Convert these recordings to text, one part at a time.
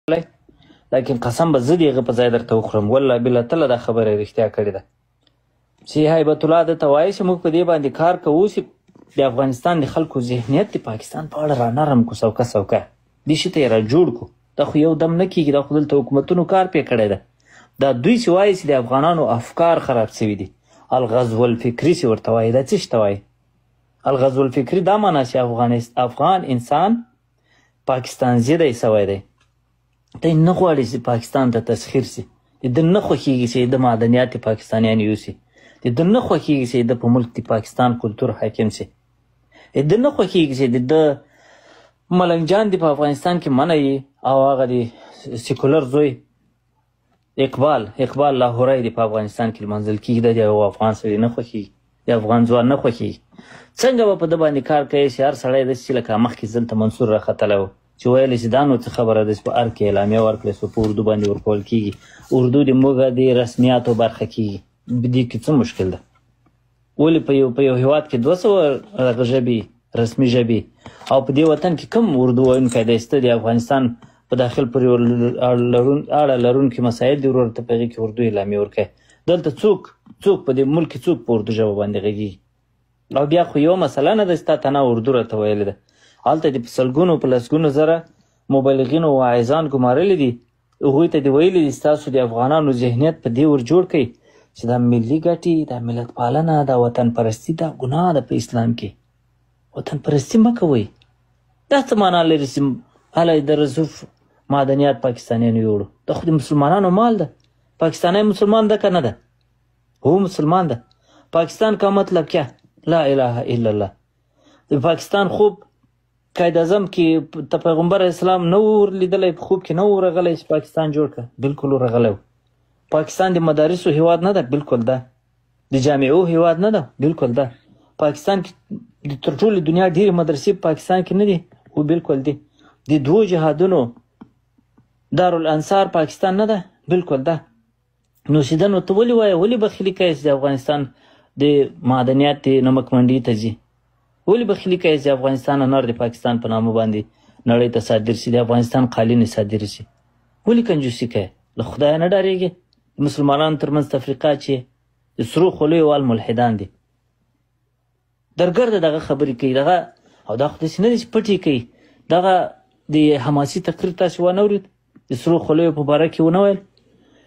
لکن قسم به زه د هغه په ځای درته وخورم والله بالله تله دا خبره یې رښتیا کړې ده چې هیبت الله درته وایي چې موږ په دې باندې کار کوو چې د افغانستان د خلکو ذهنیت د پاکستان په اړه رانرم کړو سوکه سوکه دې شي ته یې راجوړ کړو دا خو یو دم نه کېږي دا خو دلته حکومتونو کار پرې کړی ده دا دوی چې وایي چې د افغانانو افکار خراب شوي دي الغزو الفکري چې ورته وایي دا څه شي ته وایي الغزو الفکري دا معنا چې افغان انسان پاکستان ضد سوی دی دی نه غواړي چې پاکستان ته تسخیر شي د نه خوښېږي چې د معدنیات پاکستانیان یوسي د نه خوښېږي چې د په ملک د پاکستان کلتور حاکم شي د نه خوښېږي چې د ملنګ جان دی په افغانستان کې منع یي او هغه د سیکولر زوی اقبال لاهوری دی په افغانستان کې لمانځل کېږي د یو افغان سړي نه خوښېږي د افغان ځوان نه خوښېږي څنګه به په ده باندې کار کوي چې هر سړی داسې چې لکه مخکې دلته منصور راختلی و چې ویل چې دا نو څه خبره ده چې په ار کې اعلامیه ورکړی سو په اردو باندې ورکول کېږي اردو د موږ د رسمیاتو برخه کېږي دې کې څه مشکل ده ولې په یو هېواد کې 200 ژبې رسمي ژبې او په دې وطن کې کم اردو ویونکی دی چې د افغانستان په داخل پورې اړه لرونکي مسایل دي ورور ته په هغې کې اردو اعلامیه ورکوي دلته څوک په دې ملک کې څوک په اردو ژبه باندې غږېږي او بیا خو یوه مسله نه ده چې تا تنه اردو راته ویلې ده هلته د په سلګونو په لسګونو زره مبلغینو واعظان ګمارلي دي هغوی ته دې ویلي دي ستاسو د افغانانو ذهنیت په دې ور جوړ کړئ چې دا ملي ګټې دا ملت پالنه دا وطن پرستي دا ګناه ده په اسلام کې وطن پرستي مه کوئ دا څه معنا لري چې هله د رسوف معدنیات پاکستانیانو یوړو دا خو د مسلمانانو مال ده پاکستانی مسلمان ده که نه ده هو مسلمان ده پاکستان کا مطلب کیا لا اله الا الله د پاکستان خوب قائد اعظم کې ته پیغمبر اسلام نه ور لیدلی په خوب کې نه و رغلی چې پاکستان جوړ کړه بلکل رغلی و پاکستان د مدارسو هیواد نه ده بلکل ده د جامعو هیواد نه ده بلکل ده پاکستان کې تر ټولې دنیا ډېرې مدرسې په پاکستان کې نه دي او بلکل دي د دوو جهادونو دارالانصار پاکستان نه ده بلکل ده نو سیده نو ته ولې وایه ولې بخیلي کوې چې د افغانستان د معدنیات د نمک منډي ته ځي ولې بخیلي کوي چې افغانستان انار د پاکستان په نامه باندې نړۍ ته صادر شي د افغانستان قالینې صادر شي ولې کنجوسي کوي له خدایه نه ډارېږي د مسلمانانو ترمنځ تفریقه چې د سرو خولیو وال ملحدان دي درګرده دغه خبرې کوي دغه او دا خو داسې نه دي چې پټې کوي دغه د حماسي تقریر تاسې ونه اورېد د سرو خولیو په باره کې ونه ویل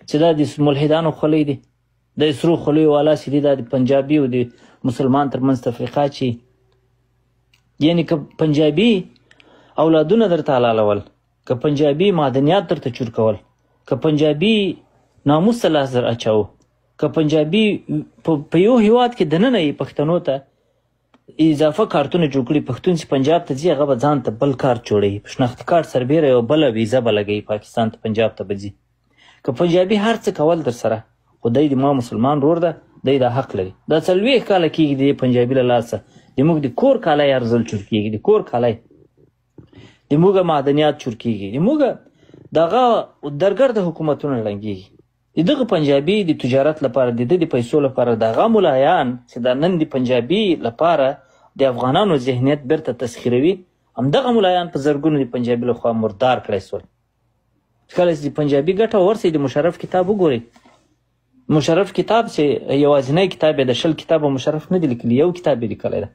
چې دا د ملحدانو خولۍ دي د سرو خولیو والا چې دي دا د پنجابي او د مسلمان ترمنځ تفریقه چې یعنی که پنجابي اولادونه درته حلالول که پنجابي معدنیات درته چور کول که پنجابي ناموس ته لاس در اچاو که پنجابي په یو هیواد کې دننه یې پښتنو ته اضافه کارتونه جوړ کړي پښتون چې پنجاب ته ځي هغه به ځان ته بل کارت جوړوي په شناختي کارت سربیره یوه بله ویزه به لګوي پاکستان ته پنجاب ته به ځي که پنجابي هر څه کول در سره خو دی د ما مسلمان رور ده دی دا حق لري دا 40 کاله کېږي د پنجابي له لاسه زموږ د کور کالی ارزل چور کېږي د کور کالی د موږ معدنیات چور کېږي د موږ دغه درګرده حکومتونه ړنګېږي د دغه پنجابي د تجارت لپاره د ده د پیسو لپاره دغه ملایان چې دا نن د پنجابي لپاره د افغانانو ذهنیت بیرته تسخیروي همدغه ملایان په زرګونو د پنجابي لخوا مردار کړی سول کله چې د پنجابي ګټه ورسئ د مشرف کتاب وګورئ مشرف کتاب چې یوازینی کتاب یې د 20 کتابه مشرف نه دی لیکلی یو کتاب یې لیکلی ده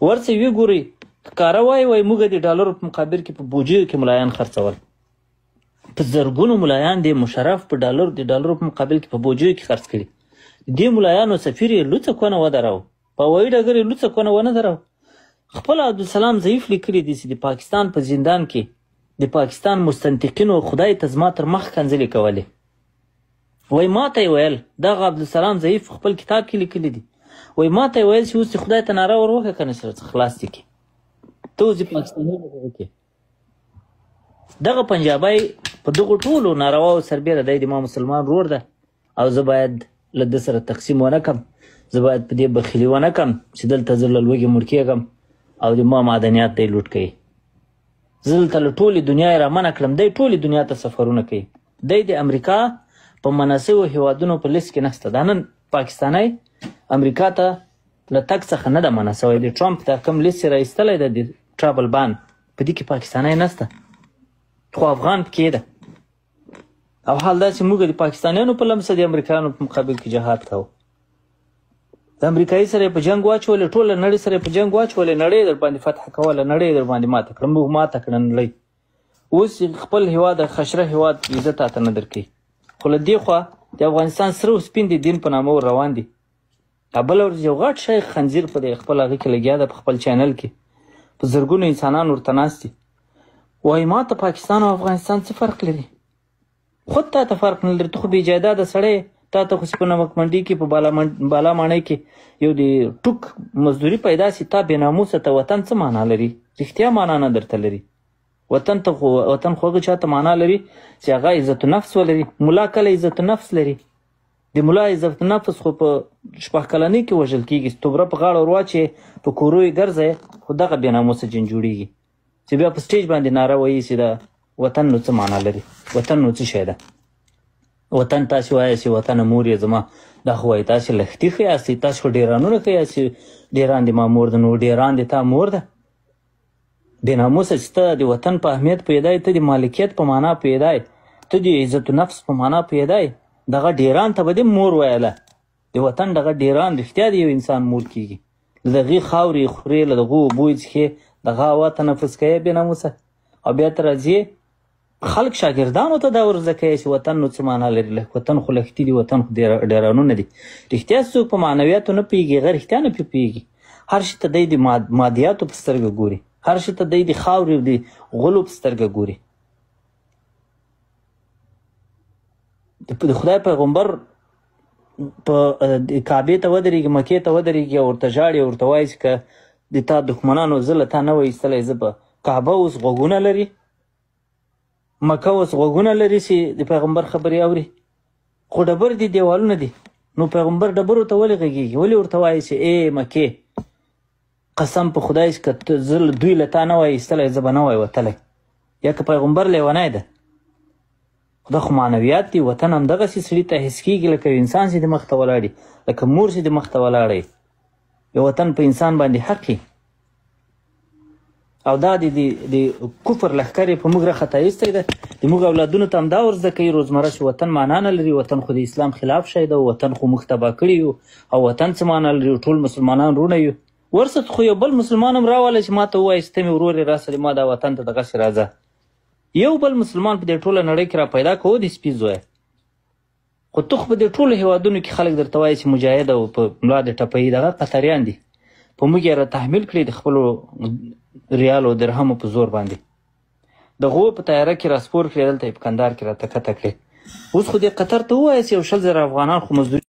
ورڅه وی ګورئ ښکاره وایي موږ د ډالرو په مقابل کې په بوجیو کې ملایان خرڅول په زرګونو ملایان د مشرف په د ډالرو په مقابل کې په بوجیو کې خرڅ کړي دې ملایانو سفیر یې لوڅه کونه ودراو په هوایي ډګر یې لوڅه کونه ونه دراو خپل عبدالسلام ضعیف لیکلي دي چې د پاکستان په زندان کې د پاکستان مستنطقینو خدای ته زما تر مخ کنځلې کولې وای ما ته یې ویل دغه عبدالسلام ضعیف خپل کتاب کې لیکلي دي وای ما ته یې ویل چې اوس خدای ته ناره ور وکړه که نه سره خلاص دي کې ته اوس د پاکستاني دغه کې دغه پنجابی په دغو ټولو نارواو سربیره دی د ما مسلمان رور ده او زه باید له ده سره تقسیم ونه کړم زه باید په دې بخیلي ونه کړم چې دلته زه له لوږې مړ کېږم او د ما معدنیات دی لوټ کوي زه دلته له ټولې دنیا یې رامنع کړم دی ټولې دنیا ته سفرونه کوي دی د امریکا په مناسبو هیوادونو په لیست کې نشته دا نن پاکستانی امریکا ته له تګ څخه نه ده منع سوی د ټرمپ دا کوم لیست یې راایستلی ده د ټرابل بان په دې کې پاکستانی نشته خو افغان پکې ده او حال دا چې موږ د پاکستانیانو په لمسه د امریکایانو په مقابل کې جهاد کوو. د امریکایي سره یې په جنګ واچولې، ټوله نړۍ سره یې په جنګ واچولې، نړۍ در باندې فتح کوله، نړۍ در باندې ماته کړه، موږ ماته کړه نړۍ. اوس خپل هېواد خشره هېواد عزت تاته نه درکوي. خو له دې خوا د افغانستان سره او سپین د دین په نامه ور روان دي. بله ورځ یو غټ شی خنزیر په دې خپل هغه کې لګیا ده، په خپل چینل کې په زرګونو انسانان ورته ناست دي. وایي ما ته پاکستان او افغانستان څه فرق لري؟ خود تا ته فرق نه لري، ته خو بېجایداده سړی، تا ته خو چې په نمک منډي کې په بالا ماڼۍ کې یو د ټوک مزدوري پیدا سي، تا بېناموسه ته وطن څه معنا لري؟ رښتیا معنا نه درته لري. وطن خو هغه چا ته معنا لري چې هغه عزت نفس ولري. ملا کله عزت نفس لري؟ د ملا عزت نفس خو په شپږ کلنۍ کې وژل کېږي، توبره په غاړه ور واچې په کورو یې ګرځې، خو دغه بېناموسه جن جوړېږي چې بیا په سټیج باندې ناره وایي چې د وطن نو څه معنا لري، وطن نو څه شی ده. وطن تاسې وایاست چې وطن مور یې زما، دا خو وایي تاسې لښتي ښه یاستئ، تاسې خو ډیرانونه ښه یاست چې ډیران د ما مور ده. نو ډیران د تا مور ده؟ بېناموسه چې ته د وطن په اهمیت پوهېدی، ته د مالکیت په معنا پوهېدی، ته د عزت نفس په معنا پوهېدی، دغه ډیران ته به دې مور ویله. د وطن دغه ډیران رښتیا د یو انسان مور کېږي. له دغې خاورې خورې، له دغو اوبو یې څښې، دغه هوا تنفس کوې بېناموسه، او بیا ته راځې خلک شاګردانو ته دا ور زده کوي چې وطن نو څه معنا لري. وطن خو لښتي دي، وطن خو ډیرانونه دي. رښتیا څوک په معنویاتو نه پوهېږي، هغه رښتیا نه پوهېږي. هر شي ته دی د مادیاتو په سترګه ګوري، هر شي ته دی د خاورې او د غلو په سترګه ګوري. د خدای پیغمبر په کعبې ته ودرېږي، مکې ته ودرېږي او ورته ژاړي، ورته وایي چې که د تا دښمنانو زه له تا نه وایستلی، زه به کعبه اوس غوږونه لري، مکه اوس غوږونه لري چې د پیغمبر خبرې اوري، خو ډبرې دي، دیوالونه دي. نو پیغمبر ډبرو ته ولې غږېږي؟ ولې ورته وایي چې ای مکې، قسم په خدای چې که زه دوی له تا نه وای ایستلی، زه به نه وای وتلی. یا که پیغمبر لیونی ده؟ دا خو معنویات دي. وطن همدغسې سړي ته حس کېږي لکه یو انسان چې د مخ ته ولاړ، لکه مور چې د مخ ته ولاړی. یو وطن په انسان باندې حق وي، او دا د کفر لښکر یې په موږ راخطا ایستی ده. د موږ اولادونو ته همدا ور زده کوي روزمره چې وطن معنا نه لري، وطن خو د اسلام خلاف شی ده، وطن خو موږ تباه کړي یو، او وطن څه معنا لري، ټول مسلمانان رونه یو. ورسره خو یو بل مسلمان هم راوله چې ما ته ووایي چې ته مې ورور یې راسره، ما دا وطن ته دغسې راځه. یو بل مسلمان په دې ټوله نړۍ کې را پیدا کوو د سپي زویه. خو ته خو په دې ټولو هېوادونو کې خلک درته وایي چې مجاهد او په ملا د ټپوي دغه قطریان دي، په موږ یې را تحمیل کړي د خپلو ریال او درهمو په زور باندې. د غو په تیاره کې را سپور کړي، دلته یې په کندهار کې راته کته کړي. اوس خو دې قطر ته ووایه چې یو 100,000 افغانان خو مزدوري